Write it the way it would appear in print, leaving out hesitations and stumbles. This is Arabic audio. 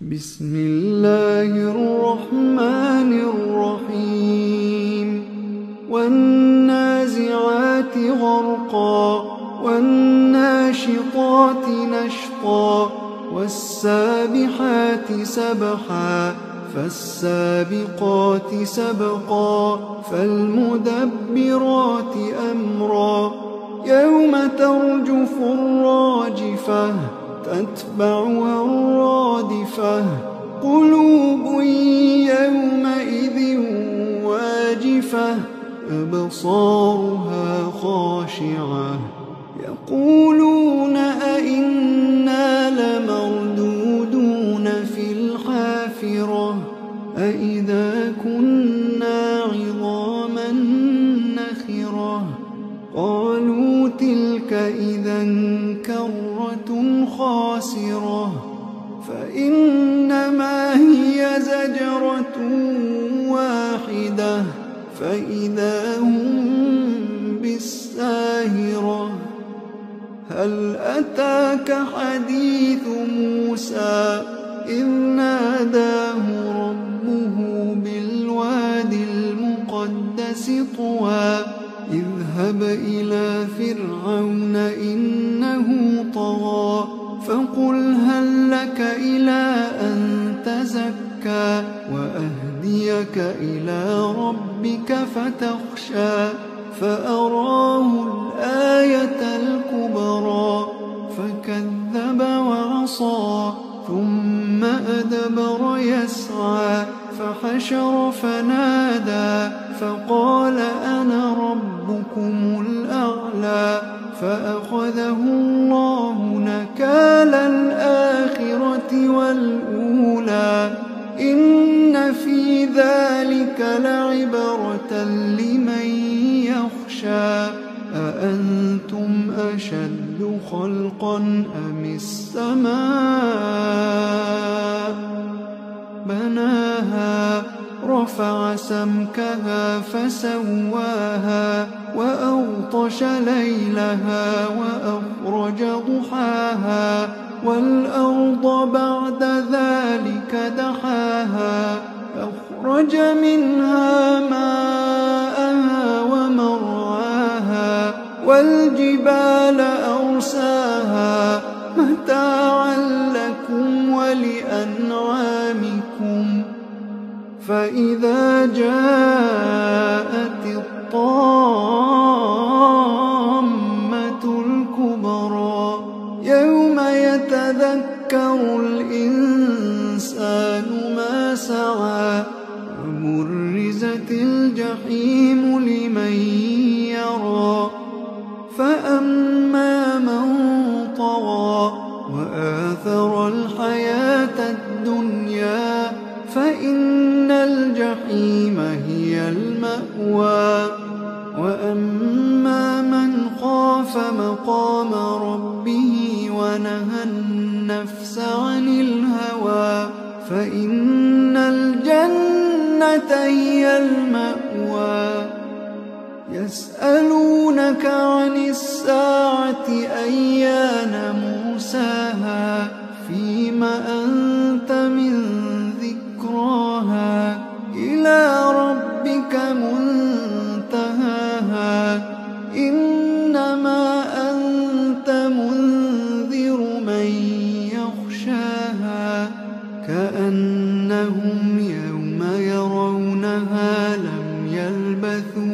بسم الله الرحمن الرحيم والنازعات غرقا والناشطات نشطا والسابحات سبحا فالسابقات سبقا فالمدبرات أمرا يوم ترجف الراجفة تتبعها الرادفة قلوب يومئذ واجفة أبصارها خاشعة يقولون أئنا لمردودون في الحافرة أئذا كنا عظاما نخرة قالوا تلك إذا كرة خاسرة فإنما هي زجرة واحدة فإذا هم بالساهرة هل أتاك حديث موسى إذ ناداه ربه بالواد المقدس طوى اذهب إلى فرعون إنه طغى فقل هل لك إلى أن تزكى وأهديك إلى ربك فتخشى فأراه الآية الكبرى فكذب وعصى ثم أدبر يسعى فحشر فنادى فقال أنا ربكم الأعلى فأخذه الله نكال الآخرة والأولى إن في ذلك لعبرة لمن يخشى أأنتم أشد خلقا أم السماء بناها رفع سمكها فسواها وأغطش ليلها وأخرج ضحاها والأرض بعد ذلك دحاها أخرج منها ماءها ومرعاها والجبال أرساها متاعا لكم ولأنعامكم فإذا جاءت الطامة الكبرى يوم يتذكر الإنسان ما سعى وبرزت الجحيم لمن يرى فأما من طغى وآثر الحياة الدنيا فإن الجحيم هي المأوى وأما من خاف مقام ربه ونهى النفس عن الهوى فإن الجنة هي المأوى يسألونك عن الساعة أيان مرساها فيم أنت من ذكراها إلى ربك منتهاها إنما أنت منذر من يخشاها كأنهم يوم يرونها لم يلبثوا